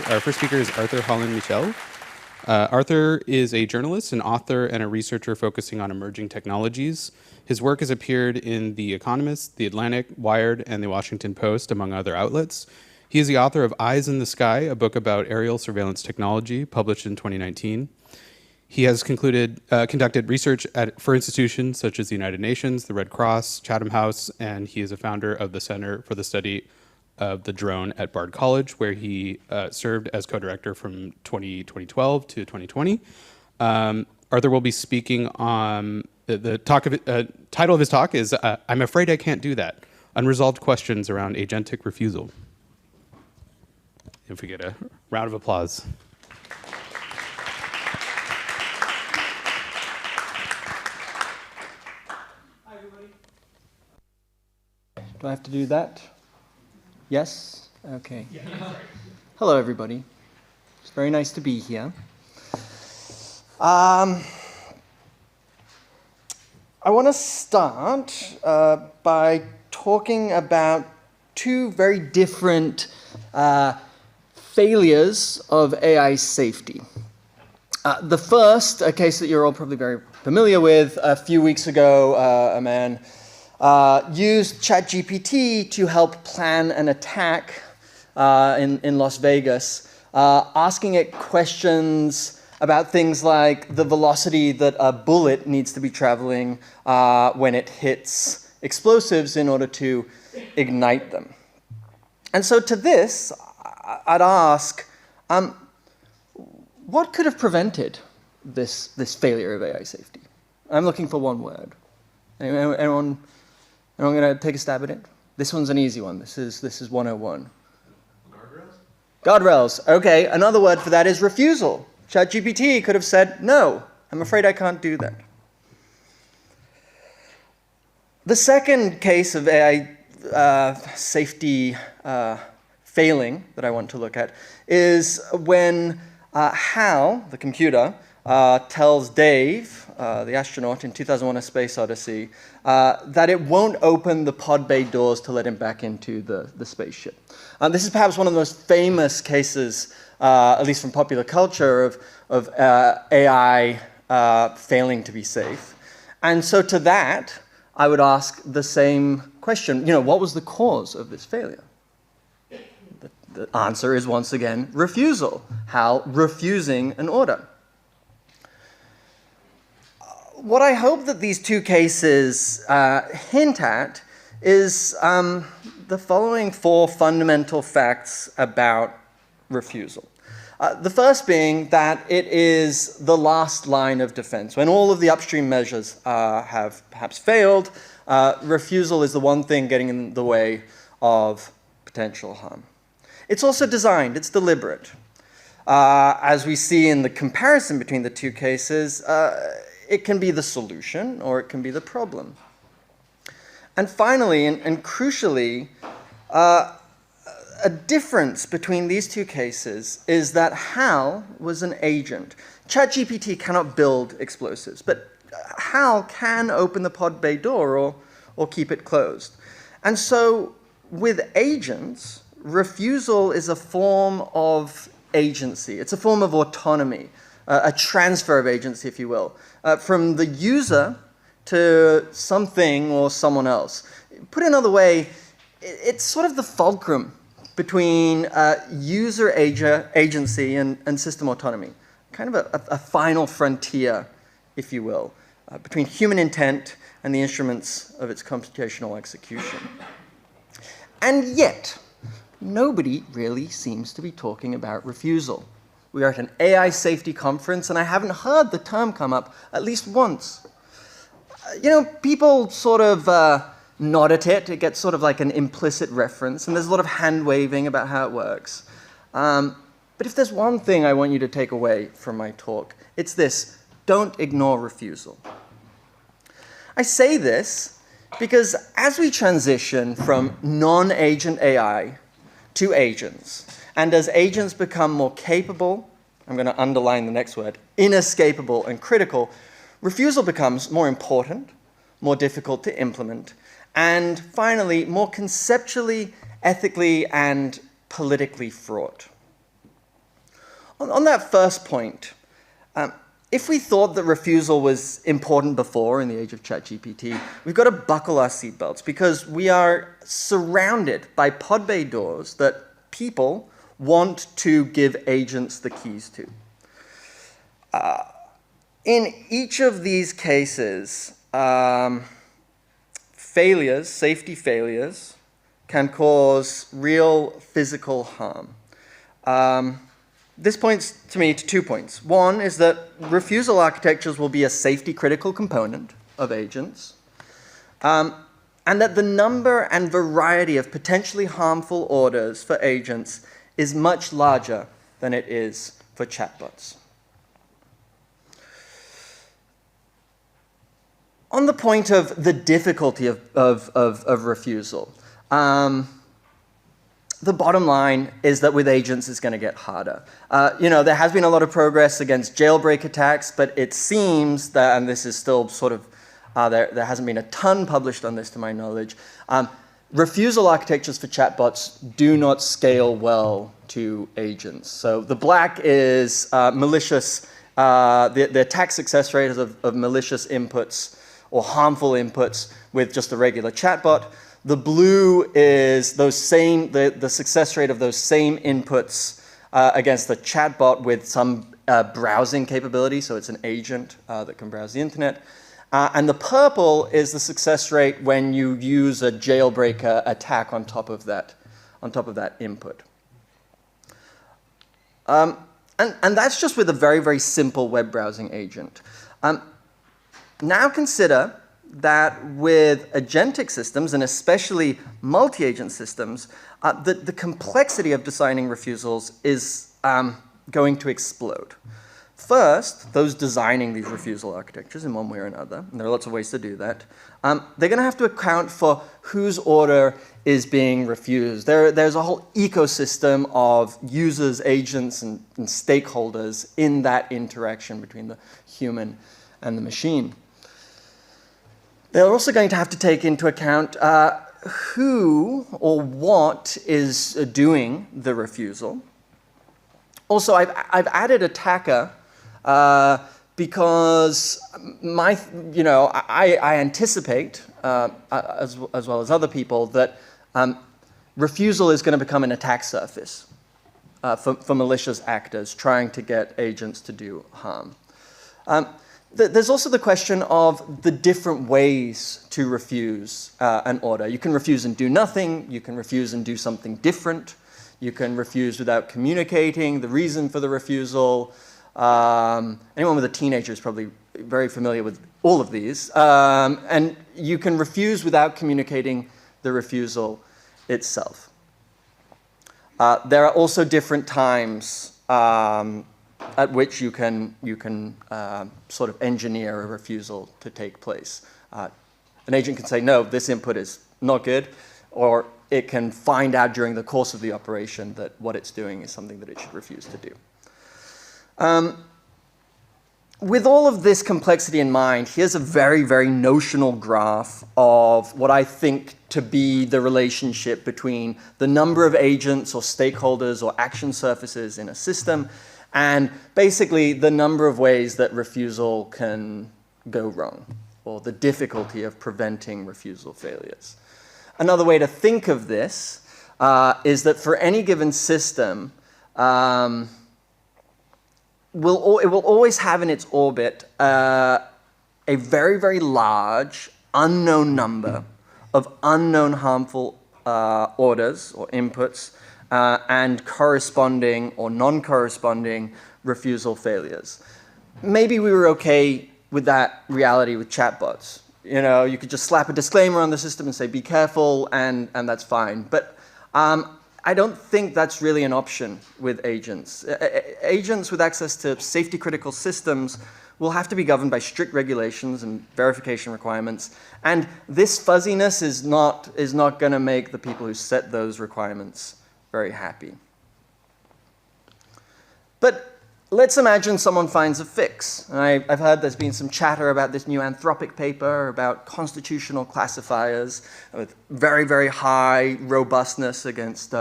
Our first speaker is Arthur Holland Michel. Arthur is a journalist, an author, and a researcher focusing on emerging technologies. His work has appeared in The Economist, The Atlantic, Wired, and The Washington Post, among other outlets. He is the author of Eyes in the Sky, a book about aerial surveillance technology, published in 2019. He has conducted research for institutions such as the United Nations, the Red Cross, Chatham House, and he is a founder of the Center for the Study of the Drone at Bard College, where he served as co-director from 2012 to 2020. Arthur will be speaking on the title of his talk is I'm Afraid I Can't Do That, Unresolved Questions Around Agentic Refusal. If we get a round of applause. Hi, everybody. Do I have to do that? Yes? Okay. Yeah. Hello, everybody. It's very nice to be here. I want to start by talking about two very different failures of AI safety. The first, a case that you're all probably very familiar with, a few weeks ago, a man used ChatGPT to help plan an attack in Las Vegas, asking it questions about things like the velocity that a bullet needs to be traveling when it hits explosives in order to ignite them. And so to this, I'd ask, what could have prevented this failure of AI safety? I'm looking for one word. Anyone going to take a stab at it? This one's an easy one. This is 101. Guardrails? Guardrails. Okay, another word for that is refusal. ChatGPT could have said, no, I'm afraid I can't do that. The second case of AI safety failing that I want to look at is when Hal, the computer, tells Dave, the astronaut in 2001: A Space Odyssey, that it won't open the pod bay doors to let him back into the spaceship. This is perhaps one of the most famous cases, at least from popular culture, of AI failing to be safe. And so to that, I would ask the same question. What was the cause of this failure? The answer is, once again, refusal. Hal refusing an order. What I hope that these two cases hint at is the following four fundamental facts about refusal. The first being that it is the last line of defense. When all of the upstream measures have perhaps failed, refusal is the one thing getting in the way of potential harm. It's also designed, it's deliberate. As we see in the comparison between the two cases, it can be the solution or it can be the problem. And finally, and crucially, a difference between these two cases is that Hal was an agent. ChatGPT cannot build explosives, but Hal can open the pod bay door or keep it closed. And so with agents, refusal is a form of agency. It's a form of autonomy, a transfer of agency, if you will, from the user to something or someone else. Put another way, it's sort of the fulcrum between user agency and system autonomy, kind of a final frontier, if you will, between human intent and the instruments of its computational execution. And yet, nobody really seems to be talking about refusal. We are at an AI safety conference, and I haven't heard the term come up at least once. People sort of nod at it. It gets sort of like an implicit reference, and there's a lot of hand-waving about how it works. But if there's one thing I want you to take away from my talk, it's this: don't ignore refusal. I say this because as we transition from non-agent AI to agents, and as agents become more capable, I'm going to underline the next word, inescapable and critical, refusal becomes more important, more difficult to implement, and finally, more conceptually, ethically, and politically fraught. On that first point, if we thought that refusal was important before in the age of ChatGPT, we've got to buckle our seatbelts because we are surrounded by pod bay doors that people want to give agents the keys to. In each of these cases, safety failures, can cause real physical harm. This points to me to 2 points. One is that refusal architectures will be a safety-critical component of agents, and that the number and variety of potentially harmful orders for agents is much larger than it is for chatbots. On the point of the difficulty of refusal, the bottom line is that with agents, it's going to get harder. There has been a lot of progress against jailbreak attacks, but it seems that, and this is still sort of, there hasn't been a ton published on this to my knowledge, refusal architectures for chatbots do not scale well to agents. So the black is malicious, the attack success rate of malicious inputs or harmful inputs with just a regular chatbot. The blue is the success rate of those same inputs against the chatbot with some browsing capability, so it's an agent that can browse the internet. And the purple is the success rate when you use a jailbreak attack on top of that input. And that's just with a very, very simple web browsing agent. Now consider that with agentic systems, and especially multi-agent systems, the complexity of designing refusals is going to explode. First, those designing these refusal architectures in one way or another, and there are lots of ways to do that, they're going to have to account for whose order is being refused. There's a whole ecosystem of users, agents, and stakeholders in that interaction between the human and the machine. They're also going to have to take into account who or what is doing the refusal. Also, I've added attacker because I anticipate, as well as other people, that refusal is going to become an attack surface for malicious actors trying to get agents to do harm. There's also the question of the different ways to refuse an order. You can refuse and do nothing. You can refuse and do something different. You can refuse without communicating the reason for the refusal. Anyone with a teenager is probably very familiar with all of these. And you can refuse without communicating the refusal itself. There are also different times at which you can sort of engineer a refusal to take place. An agent can say, no, this input is not good, or it can find out during the course of the operation that what it's doing is something that it should refuse to do. With all of this complexity in mind, here's a very, very notional graph of what I think to be the relationship between the number of agents or stakeholders or action surfaces in a system and basically the number of ways that refusal can go wrong, or the difficulty of preventing refusal failures. Another way to think of this is that for any given system, it will always have in its orbit a very, very large unknown number of unknown harmful orders or inputs and corresponding or non-corresponding refusal failures. Maybe we were okay with that reality with chatbots. You could just slap a disclaimer on the system and say, be careful, and that's fine. But I don't think that's really an option with agents. Agents with access to safety-critical systems will have to be governed by strict regulations and verification requirements. And this fuzziness is not going to make the people who set those requirements very happy. But let's imagine someone finds a fix. I've heard there's been some chatter about this new Anthropic paper about constitutional classifiers with very, very high robustness against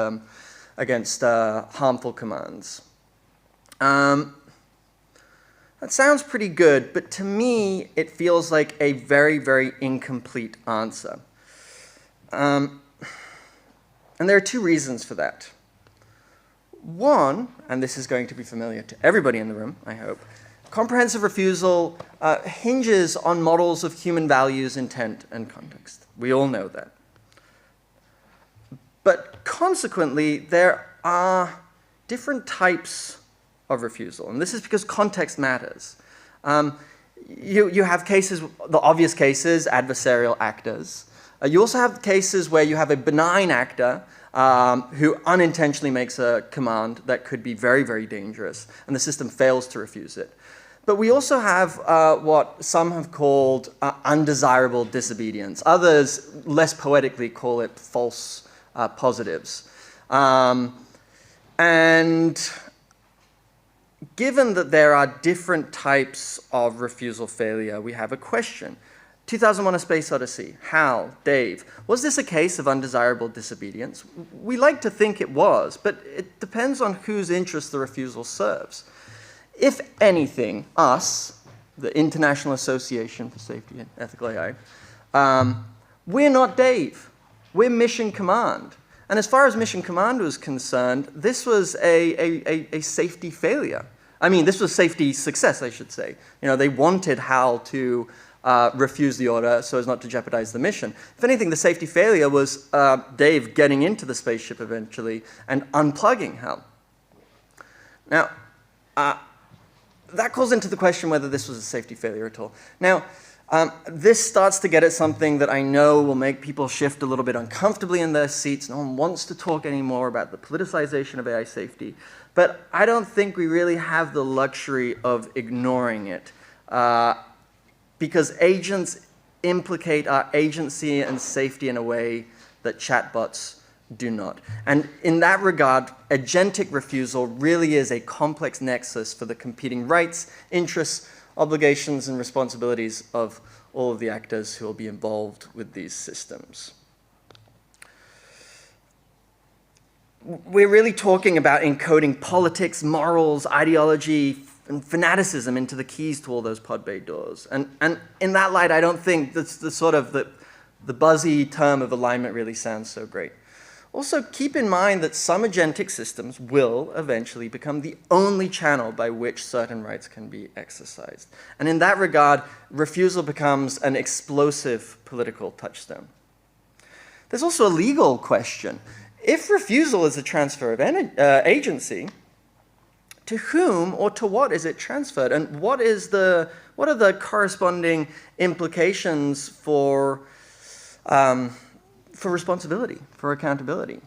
harmful commands. That sounds pretty good, but to me, it feels like a very, very incomplete answer. And there are two reasons for that. One, and this is going to be familiar to everybody in the room, I hope, comprehensive refusal hinges on models of human values, intent, and context. We all know that. But consequently, there are different types of refusal, and this is because context matters. You have cases, the obvious cases, adversarial actors. You also have cases where you have a benign actor who unintentionally makes a command that could be very, very dangerous, and the system fails to refuse it. But we also have what some have called undesirable disobedience. Others, less poetically, call it false positives. And given that there are different types of refusal failure, we have a question. 2001: A Space Odyssey. Hal, Dave, was this a case of undesirable disobedience? We like to think it was, but it depends on whose interest the refusal serves. If anything, us, the International Association for Safety and Ethical AI, we're not Dave. We're Mission Command. And as far as Mission Command was concerned, this was a safety failure. I mean, this was safety success, I should say. You know, they wanted Hal to refuse the order so as not to jeopardize the mission. If anything, the safety failure was Dave getting into the spaceship eventually and unplugging Hal. Now, that calls into the question whether this was a safety failure at all. Now, this starts to get at something that I know will make people shift a little bit uncomfortably in their seats. No one wants to talk anymore about the politicization of AI safety. But I don't think we really have the luxury of ignoring it. Because agents implicate our agency and safety in a way that chatbots do not. And in that regard, agentic refusal really is a complex nexus for the competing rights, interests, obligations, and responsibilities of all of the actors who will be involved with these systems. We're really talking about encoding politics, morals, ideology, and fanaticism into the keys to all those pod bay doors. And in that light, I don't think that's the buzzy term of alignment really sounds so great. Also, keep in mind that some agentic systems will eventually become the only channel by which certain rights can be exercised. And in that regard, refusal becomes an explosive political touchstone. There's also a legal question. If refusal is a transfer of agency, to whom or to what is it transferred? And what are the corresponding implications for responsibility, for accountability?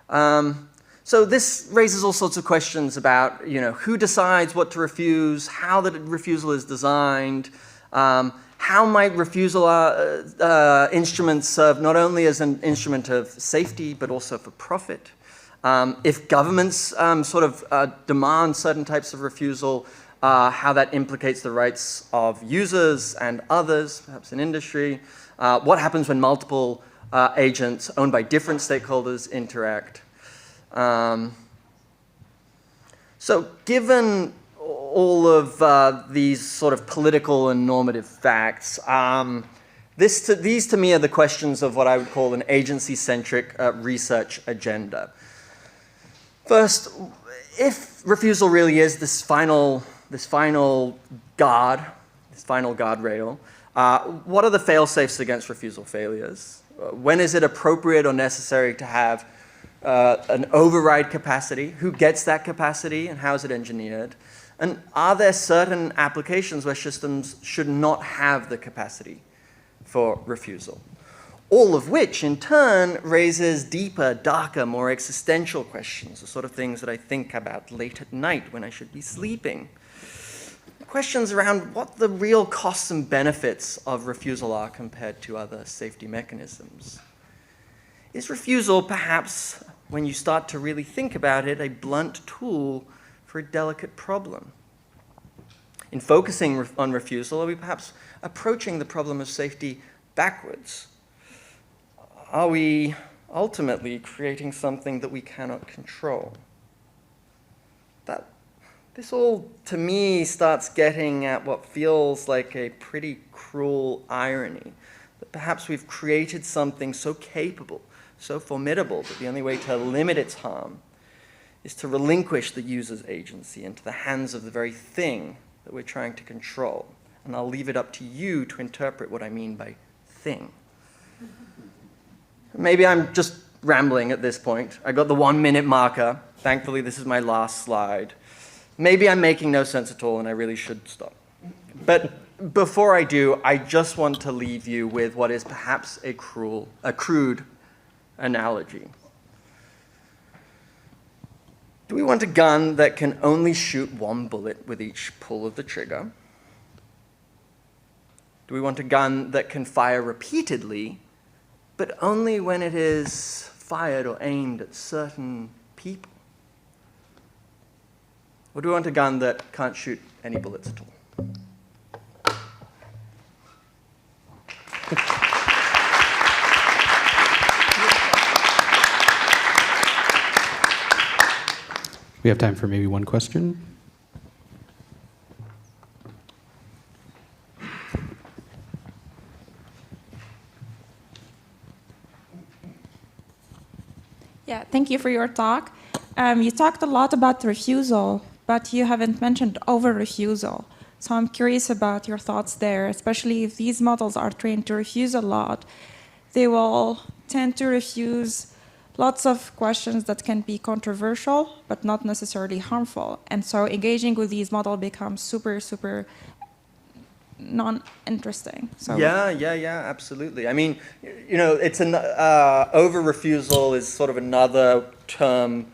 So this raises all sorts of questions about, who decides what to refuse, how the refusal is designed, how might refusal instruments serve not only as an instrument of safety, but also for profit. If governments demand certain types of refusal, how that implicates the rights of users and others, perhaps in industry. What happens when multiple agents owned by different stakeholders interact. So given all of these sort of political and normative facts, these to me are the questions of what I would call an agency-centric research agenda. First, if refusal really is this final guardrail, what are the fail-safes against refusal failures? When is it appropriate or necessary to have an override capacity? Who gets that capacity and how is it engineered? And are there certain applications where systems should not have the capacity for refusal? All of which, in turn, raises deeper, darker, more existential questions, the sort of things that I think about late at night when I should be sleeping. Questions around what the real costs and benefits of refusal are compared to other safety mechanisms. Is refusal perhaps, when you start to really think about it, a blunt tool for a delicate problem? In focusing on refusal, are we perhaps approaching the problem of safety backwards? Are we ultimately creating something that we cannot control? This all, to me, starts getting at what feels like a pretty cruel irony. That perhaps we've created something so capable, so formidable, that the only way to limit its harm is to relinquish the user's agency into the hands of the very thing that we're trying to control. And I'll leave it up to you to interpret what I mean by thing. Maybe I'm just rambling at this point. I got the 1-minute marker. Thankfully, this is my last slide. Maybe I'm making no sense at all, and I really should stop. But before I do, I just want to leave you with what is perhaps a crude analogy. Do we want a gun that can only shoot one bullet with each pull of the trigger? Do we want a gun that can fire repeatedly, but only when it is fired or aimed at certain people? Or do we want a gun that can't shoot any bullets at all? We have time for maybe one question. Yeah, thank you for your talk. You talked a lot about refusal, but you haven't mentioned over-refusal. So I'm curious about your thoughts there, especially if these models are trained to refuse a lot. They will tend to refuse lots of questions that can be controversial, but not necessarily harmful. And so engaging with these models becomes super, super non-interesting. So Yeah, absolutely. I mean, you know, it's an over-refusal is sort of another term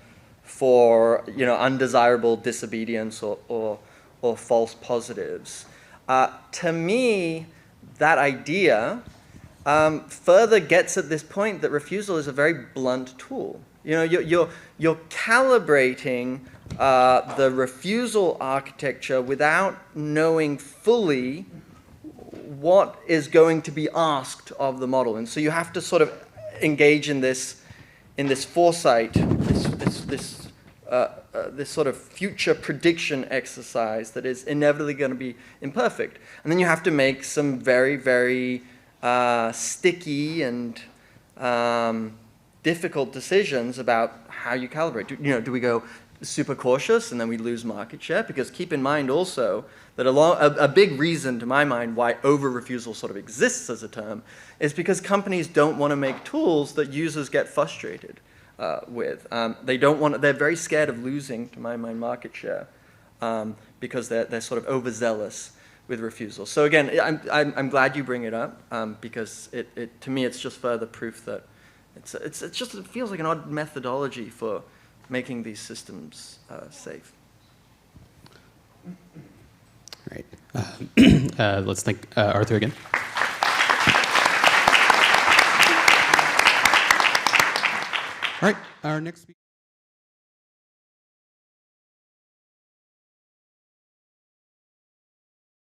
for, you know, undesirable disobedience or false positives. To me, that idea further gets at this point that refusal is a very blunt tool. You know, you're calibrating the refusal architecture without knowing fully what is going to be asked of the model, and so you have to sort of engage in this foresight, this sort of future prediction exercise that is inevitably going to be imperfect, and then you have to make some very, very sticky and difficult decisions about how you calibrate. Do we go super cautious and then we lose market share? Because keep in mind also that a big reason, to my mind, why over-refusal sort of exists as a term is because companies don't want to make tools that users get frustrated with. They're very scared of losing, to my mind, market share because they're sort of overzealous with refusal. So again, I'm glad you bring it up because to me it's just further proof that it feels like an odd methodology for making these systems safe. All right. Let's thank Arthur again. All right. Our next speaker.